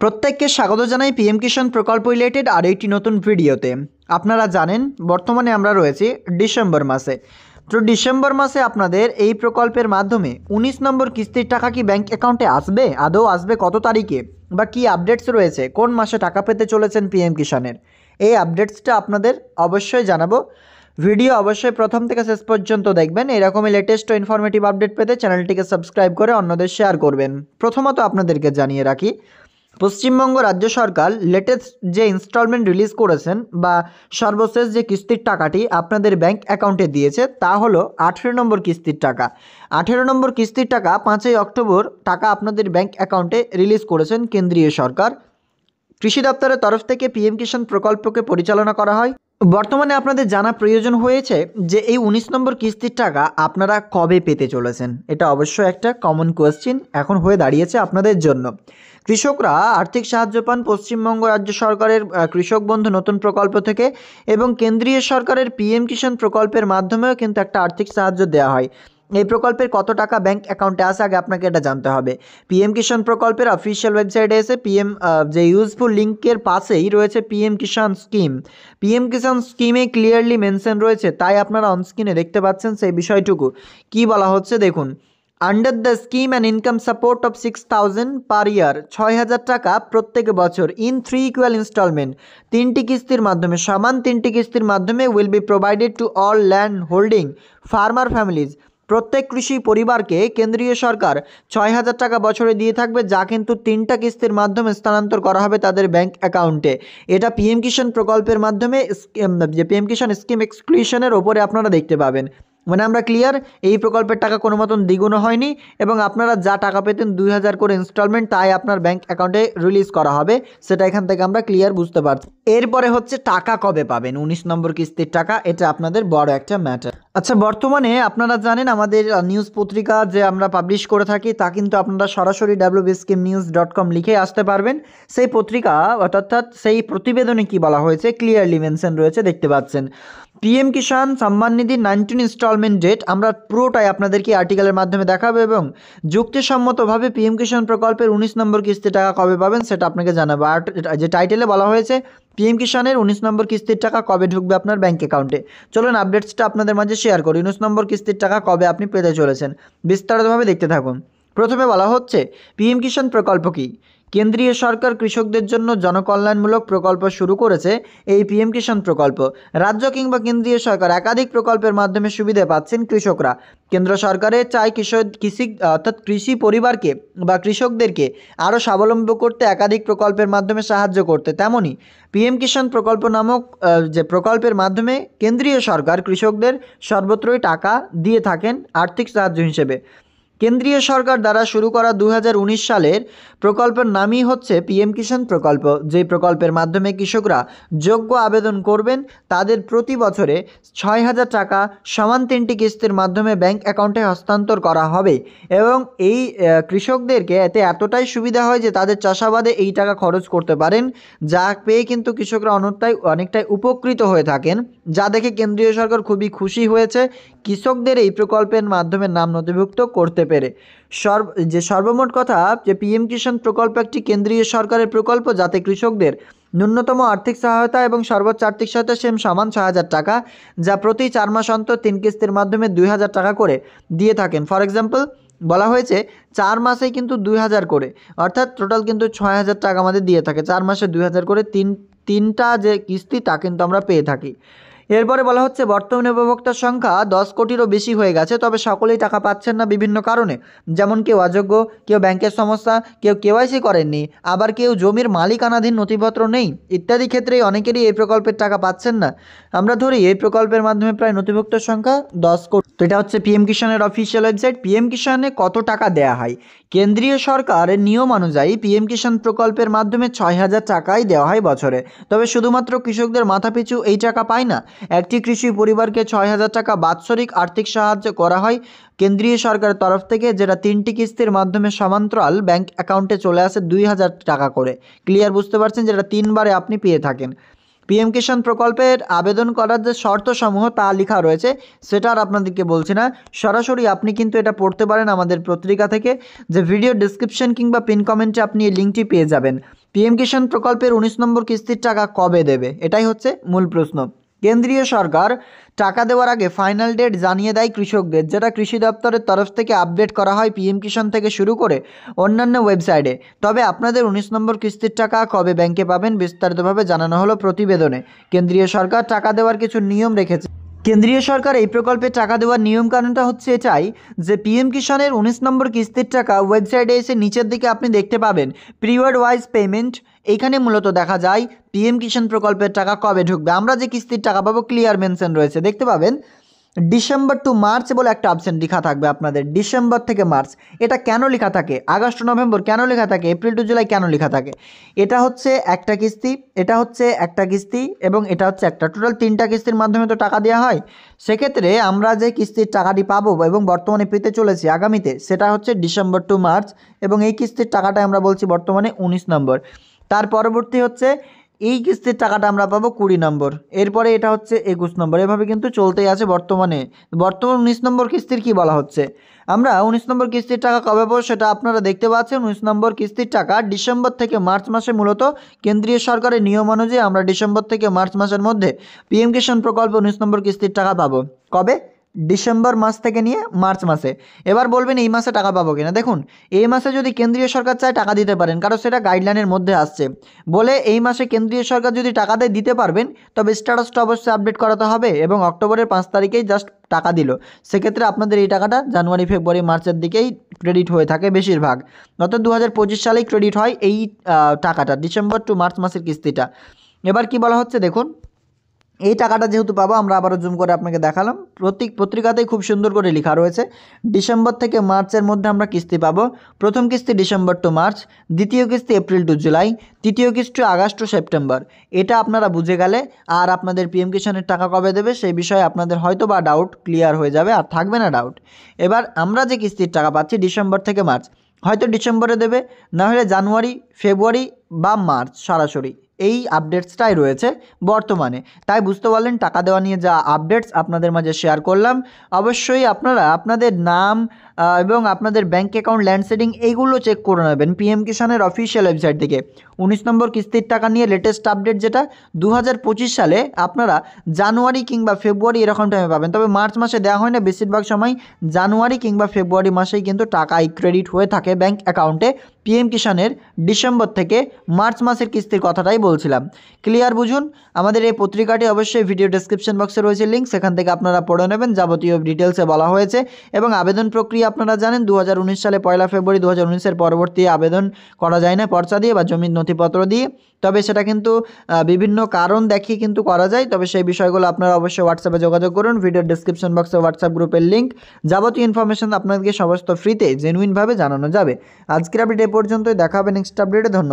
প্রত্যেককে স্বাগত জানাই পিএম কিষাণ প্রকল্প রিলেটেড আর একটি নতুন ভিডিওতে। আপনারা জানেন বর্তমানে আমরা রয়েছি ডিসেম্বর মাসে। তো ডিসেম্বর মাসে আপনাদের এই প্রকল্পের মাধ্যমে 19 নম্বর কিস্তির টাকা কি ব্যাংক অ্যাকাউন্টে আসবে, আদৌ আসবে কত তারিখে, বা কি আপডেটস রয়েছে, কোন মাসে টাকা পেতে চলেছেন পিএম কিষাণের, এই আপডেটসটা আপনাদের অবশ্যই জানাবো। ভিডিও অবশ্যই প্রথম থেকে শেষ পর্যন্ত দেখবেন। এরকমই লেটেস্ট ও ইনফরমেটিভ আপডেট পেতে চ্যানেলটিকে সাবস্ক্রাইব করে অন্যদের শেয়ার করবেন। প্রথমত আপনাদেরকে জানিয়ে রাখি, পশ্চিমবঙ্গ রাজ্য সরকার লেটেস্ট যে ইনস্টলমেন্ট রিলিজ করেছেন বা সর্বশেষ যে কিস্তির টাকাটি আপনাদের ব্যাংক অ্যাকাউন্টে দিয়েছে তা হলো 18 নম্বর কিস্তির টাকা। 18 নম্বর কিস্তির টাকা 5ই অক্টোবর টাকা আপনাদের ব্যাংক অ্যাকাউন্টে রিলিজ করেছেন কেন্দ্রীয় সরকার। কৃষি দপ্তরের তরফ থেকে পিএম কিষাণ প্রকল্পকে পরিচালনা করা হয়। বর্তমানে আপনাদের জানা প্রয়োজন হয়েছে যে এই 19 নম্বর কিস্তির টাকা আপনারা কবে পেতে চলেছেন। এটা অবশ্যই একটা কমন কোয়েশ্চেন এখন হয়ে দাঁড়িয়েছে আপনাদের জন্য। কৃষকরা আর্থিক সাহায্য পান পশ্চিমবঙ্গ রাজ্য সরকারের কৃষক বন্ধু নতুন প্রকল্প থেকে, এবং কেন্দ্রীয় সরকারের পিএম কিষাণ প্রকল্পের মাধ্যমেও কিন্তু একটা আর্থিক সাহায্য দেওয়া হয়। এই প্রকল্পের কত টাকা ব্যাংক অ্যাকাউন্টে আসে আগে আপনাকে এটা জানতে হবে। পিএম কিষাণ প্রকল্পের অফিসিয়াল ওয়েবসাইটে এসে যে ইউজফুল লিঙ্কের পাশেই রয়েছে পিএম কিষাণ স্কিম। পিএম কিষাণ স্কিমে ক্লিয়ারলি মেনশন রয়েছে, তাই আপনারা অনস্ক্রিনে দেখতে পাচ্ছেন সেই বিষয়টুকু। কি বলা হচ্ছে দেখুন, under the scheme and income support of 6,000 পার ইয়ার, 6,000 টাকা প্রত্যেক বছর ইন 3 ইকুয়াল ইনস্টলমেন্ট, 3টি কিস্তির মাধ্যমে, সমান 3টি কিস্তির মাধ্যমে will be provided to all land holding farmer families. প্রত্যেক কৃষি পরিবারকে কেন্দ্রীয় সরকার 6,000 টাকা বছরে দিয়ে থাকবে, যা কিন্তু 3টা কিস্তির মাধ্যমে স্থানান্তর করা হবে তাদের ব্যাংক অ্যাকাউন্টে। এটা পিএম কিষাণ প্রকল্পের মাধ্যমে যে পিএম কিষাণ স্কিম এক্সক্লুশনের ওপরে আপনারা দেখতে পাবেন। মানে আমরা ক্লিয়ার, এই প্রকল্পের টাকা কোনো মতন দ্বিগুণ হয়নি, এবং আপনারা যা টাকা পেতেন 2,000 করে ইনস্টলমেন্ট, তাই আপনার ব্যাংক অ্যাকাউন্টে রিলিজ করা হবে, সেটা এখান থেকে আমরা ক্লিয়ার বুঝতে পারছি। এরপরে হচ্ছে টাকা কবে পাবেন 19 নম্বর কিস্তির টাকা, এটা আপনাদের বড় একটা ম্যাটার। আচ্ছা, বর্তমানে আপনারা জানেন আমাদের নিউজ পত্রিকা যে আমরা পাবলিশ করে থাকি তা কিন্তু আপনারা সরাসরি wbschemnews.com লিখে আসতে পারবেন। সেই পত্রিকা অর্থাৎ সেই প্রতিবেদনে কি বলা হয়েছে ক্লিয়ারলি মেনশন রয়েছে, দেখতে পাচ্ছেন। PM Kisan Samman Nidhi 19 instalment date আমরা পুরোটাই আপনাদেরকে আর্টিকেলের মাধ্যমে দেখাবো, এবং যুক্তিসম্মতভাবে পিএম কিষাণ প্রকল্পের 19 নম্বর কিস্তি টাকা কবে পাবেন সেটা আপনাকে জানাবো। আর যে টাইটেলে বলা হয়েছে পিএম কিষাণের 19 নম্বর কিস্তির টাকা কবে ঢুকবে আপনার ব্যাংক অ্যাকাউন্টে, চলুন আপডেটসটা আপনাদের মাঝে শেয়ার করি। 19 নম্বর কিস্তির টাকা কবে আপনি পেতে চলেছেন, বিস্তারিতভাবে দেখতে থাকুন। প্রথমে বলা হচ্ছে পিএম কিষাণ প্রকল্প কি। কেন্দ্রীয় সরকার কৃষকদের জন্য জনকল্যাণমূলক প্রকল্প শুরু করেছে এই পিএম কিষাণ প্রকল্প। রাজ্য কিংবা কেন্দ্রীয় সরকার একাধিক প্রকল্পের মাধ্যমে সুবিধা পাচ্ছেন কৃষকরা। কেন্দ্র সরকারের চাই কৃষি পরিবারকে বা কৃষকদেরকে আরও স্বাবলম্বী করতে একাধিক প্রকল্পের মাধ্যমে সাহায্য করতে, তেমনই পিএম কিষাণ প্রকল্প নামক যে প্রকল্পের মাধ্যমে কেন্দ্রীয় সরকার কৃষকদের সর্বত্রই টাকা দিয়ে থাকেন আর্থিক সাহায্য হিসেবে। কেন্দ্রীয় সরকার দ্বারা শুরু করা 2019 সালের প্রকল্পের নামই হচ্ছে পিএম কিষাণ প্রকল্প। যেই প্রকল্পের মাধ্যমে কৃষকরা যোগ্য আবেদন করবেন, তাদের প্রতি বছরে 6,000 টাকা সমান 3টি কিস্তির মাধ্যমে ব্যাংক অ্যাকাউন্টে হস্তান্তর করা হবে, এবং এই কৃষকদেরকে এতে এতটাই সুবিধা হয় যে তাদের চাষাবাদে এই টাকা খরচ করতে পারেন, যা পেয়ে কিন্তু কৃষকরা অনেকটাই উপকৃত হয়ে থাকেন, যা দেখে কেন্দ্রীয় সরকার খুবই খুশি হয়েছে কৃষকদের এই প্রকল্পের মাধ্যমে নাম নথিভুক্ত করতে পেরে। সর্বমোট কথা যে পিএম কিষাণ প্রকল্প একটি কেন্দ্রীয় সরকারের প্রকল্প, যাতে কৃষকদের ন্যূনতম আর্থিক সহায়তা এবং সর্বোচ্চ আর্থিক সহায়তা সমান 6,000 টাকা, যা প্রতি 4 মাস অন্তর 3 কিস্তির মাধ্যমে 2,000 টাকা করে দিয়ে থাকেন। ফর এক্সাম্পল বলা হয়েছে 4 মাসেই কিন্তু 2,000 করে, অর্থাৎ টোটাল কিন্তু 6,000 টাকা আমাদের দিয়ে থাকে, 4 মাসে 2,000 করে, তিনটা যে কিস্তি তা কিন্তু আমরা পেয়ে থাকি। এরপরে বলা হচ্ছে বর্তমানে উপভোক্তার সংখ্যা 10 কোটিরও বেশি হয়ে গেছে, তবে সকলেই টাকা পাচ্ছেন না বিভিন্ন কারণে, যেমন কেউ অযোগ্য, কেউ ব্যাংকের সমস্যা, কেউ কেওয়াইসি করেননি, আবার কেউ জমির মালিকানাধীন নথিপত্র নেই, ইত্যাদি ক্ষেত্রে অনেকেরই এই প্রকল্পের টাকা পাচ্ছেন না। আমরা ধরি এই প্রকল্পের মাধ্যমে প্রায় নথিভুক্ত সংখ্যা 10 কোটি। তো এটা হচ্ছে পিএম কিষাণের অফিসিয়াল ওয়েবসাইট। পিএম কিষাণে কত টাকা দেয়া হয়, কেন্দ্রীয় সরকারের নিয়ম অনুযায়ী পিএম কিষাণ প্রকল্পের মাধ্যমে 6,000 টাকাই দেওয়া হয় বছরে, তবে শুধুমাত্র কৃষকদের মাথাপিছু এই টাকা পায় না, একটি কৃষি পরিবারকে 6,000 টাকা বাৎসরিক আর্থিক সাহায্য করা হয় কেন্দ্রীয় সরকারের তরফ থেকে, যেটা 3টি কিস্তির মাধ্যমে সমান্তরাল ব্যাংক অ্যাকাউন্টে চলে আসে 2,000 টাকা করে। ক্লিয়ার বুঝতে পারছেন, যেটা 3 বারে আপনি পেয়ে থাকেন। পিএম কিষাণ প্রকল্পের আবেদন করার যে শর্তসমূহ তা লেখা রয়েছে, সেটা আর আপনাদেরকে বলছি না, সরাসরি আপনি কিন্তু এটা পড়তে পারেন আমাদের পত্রিকা থেকে, যে ভিডিও ডেসক্রিপশন কিংবা পিন কমেন্টে আপনি এই লিঙ্কটি পেয়ে যাবেন। পিএম কিষাণ প্রকল্পের 19 নম্বর কিস্তির টাকা কবে দেবে, এটাই হচ্ছে মূল প্রশ্ন। কেন্দ্রীয় সরকার টাকা দেওয়ার আগে ফাইনাল ডেট জানিয়ে দেয় কৃষকদের, যেটা কৃষি দপ্তরের তরফ থেকে আপডেট করা হয় পিএম কিষাণ থেকে শুরু করে অন্যান্য ওয়েবসাইটে। তবে আপনাদের 19 নম্বর কিস্তির টাকা কবে ব্যাংকে পাবেন বিস্তারিতভাবে জানানো হলো প্রতিবেদনে। কেন্দ্রীয় সরকার টাকা দেওয়ার কিছু নিয়ম রেখেছে। কেন্দ্রীয় সরকার এই প্রকল্পে টাকা দেওয়ার নিয়মকানুনটা হচ্ছে এটাই যে পিএম কিষাণের 19 নম্বর কিস্তির টাকা ওয়েবসাইটে এসে নিচের দিকে আপনি দেখতে পাবেন পিরিয়ড ওয়াইজ পেমেন্ট। এইখানে মূলত দেখা যায় পিএম কিষাণ প্রকল্পের টাকা কবে ঢুকবে। আমরা যে কিস্তির টাকা পাবো ক্লিয়ার মেনশন রয়েছে, দেখতে পাবেন ডিসেম্বর টু মার্চ বলে একটা অপশন লেখা থাকবে আপনাদের, ডিসেম্বর থেকে মার্চ। এটা কেন লেখা থাকে, আগস্ট টু নভেম্বর কেন লেখা থাকে, এপ্রিল টু জুলাই কেন লেখা থাকে? এটা হচ্ছে একটা কিস্তি, এটা হচ্ছে একটা কিস্তি এবং এটা হচ্ছে একটা, টোটাল 3টা কিস্তির মাধ্যমে তো টাকা দেওয়া হয়। সেক্ষেত্রে আমরা যে কিস্তির টাকাটি পাবো এবং বর্তমানে পেতে চলেছি আগামীতে, সেটা হচ্ছে ডিসেম্বর টু মার্চ এবং এই কিস্তির টাকাটা আমরা বলছি বর্তমানে 19 নম্বর। তার পরবর্তী হচ্ছে এই কিস্তির টাকাটা আমরা পাবো 20 নম্বর, এরপরে এটা হচ্ছে 21 নম্বর, এভাবে কিন্তু চলতেই আছে বর্তমান 19 নম্বর কিস্তির কি বলা হচ্ছে। আমরা 19 নম্বর কিস্তির টাকা কবে পাবো সেটা আপনারা দেখতে পাচ্ছেন। 19 নম্বর কিস্তির টাকা ডিসেম্বর থেকে মার্চ মাসে, মূলত কেন্দ্রীয় সরকারের নিয়ম অনুযায়ী আমরা ডিসেম্বর থেকে মার্চ মাসের মধ্যে পিএম কিষাণ প্রকল্পে 19 নম্বর কিস্তির টাকা পাবো। কবে? ডিসেম্বর মাস থেকে নিয়ে মার্চ মাসে। এবার বলবেন এই মাসে টাকা পাবো কিনা, দেখুন এই মাসে যদি কেন্দ্রীয় সরকার চায় টাকা দিতে পারেন, কারণ সেটা গাইডলাইনের মধ্যে আসছে বলে এই মাসে কেন্দ্রীয় সরকার যদি টাকা দেয় দিতে পারবেন, তবে স্ট্যাটাসটা অবশ্যই আপডেট করাতে হবে এবং অক্টোবরের 5 তারিখেই জাস্ট টাকা দিল। সেক্ষেত্রে আপনাদের এই টাকাটা জানুয়ারি ফেব্রুয়ারি মার্চের দিকেই ক্রেডিট হয়ে থাকে বেশিরভাগ, অর্থাৎ 2025 সালেই ক্রেডিট হয় এই টাকাটা, ডিসেম্বর টু মার্চ মাসের কিস্তিটা। এবার কি বলা হচ্ছে দেখুন, এই টাকাটা যেহেতু পাবো, আমরা আবারও জুম করে আপনাকে দেখালাম, পত্রিকাতেই খুব সুন্দর করে লেখা রয়েছে ডিসেম্বর থেকে মার্চের মধ্যে আমরা কিস্তি পাবো। প্রথম কিস্তি ডিসেম্বর টু মার্চ, দ্বিতীয় কিস্তি এপ্রিল টু জুলাই, তৃতীয় কিস্তি আগস্ট টু সেপ্টেম্বর। এটা আপনারা বুঝে গেলে আর আপনাদের পিএম কিষাণের টাকা কবে দেবে সেই বিষয়ে আপনাদের হয়তো বা ডাউট ক্লিয়ার হয়ে যাবে, আর থাকবে না ডাউট। এবার আমরা যে কিস্তির টাকা পাচ্ছি ডিসেম্বর থেকে মার্চ, হয়তো ডিসেম্বরে দেবে, না হলে জানুয়ারি ফেব্রুয়ারি বা মার্চ সরাসরি, এই আপডেটসটাই রয়েছে বর্তমানে। তাই বুঝতে পারলেন টাকা দেওয়া নিয়ে যা আপডেটস আপনাদের মাঝে শেয়ার করলাম। অবশ্যই আপনারা আপনাদের নাম এবং আপনাদের ব্যাঙ্ক অ্যাকাউন্ট ল্যান্ড সেটিং এইগুলো চেক করে নেবেন পিএম কিষাণের অফিসিয়াল ওয়েবসাইট থেকে। 19 নম্বর কিস্তির টাকা নিয়ে লেটেস্ট আপডেট যেটা 2025 সালে আপনারা জানুয়ারি কিংবা ফেব্রুয়ারি এরকম টাইমে পাবেন, তবে মার্চ মাসে দেওয়া হয় না, বেশিরভাগ সময় জানুয়ারি কিংবা ফেব্রুয়ারি মাসেই কিন্তু টাকাই ক্রেডিট হয়ে থাকে ব্যাঙ্ক অ্যাকাউন্টে পিএম কিষাণের। ডিসেম্বর থেকে মার্চ মাসের কিস্তির কথাটাই বলছিলাম। ক্লিয়ার বুঝুন। আমাদের এই পত্রিকাটি অবশ্যই ভিডিও ডেসক্রিপশন বক্সে রয়েছে লিঙ্ক, সেখান থেকে আপনারা পড়ে নেবেন, যাবতীয় ডিটেলসে বলা হয়েছে। এবং আবেদন প্রক্রিয়া আপনারা জানেন 2019 সালে 1 ফেব্রুয়ারি 2019-এর পরবর্তী আবেদন করা যায় না পর্চা দিয়ে বা জমির নথিপত্র দিয়ে, তবে সেটা কিন্তু বিভিন্ন কারণ দেখিয়ে কিন্তু করা যায়। তবে সেই বিষয়গুলো আপনারা অবশ্যই হোয়াটসঅ্যাপে যোগাযোগ করুন, ভিডিও ডেসক্রিপশন বক্সে হোয়াটসঅ্যাপ গ্রুপের লিঙ্ক, যাবতীয় ইনফরমেশন আপনাদেরকে সমস্ত ফ্রিতে জেনুইনভাবে জানানো যাবে। আজকের আপডেট এ পর্যন্তই, দেখা হবে নেক্সট আপডেটে। ধন্যবাদ।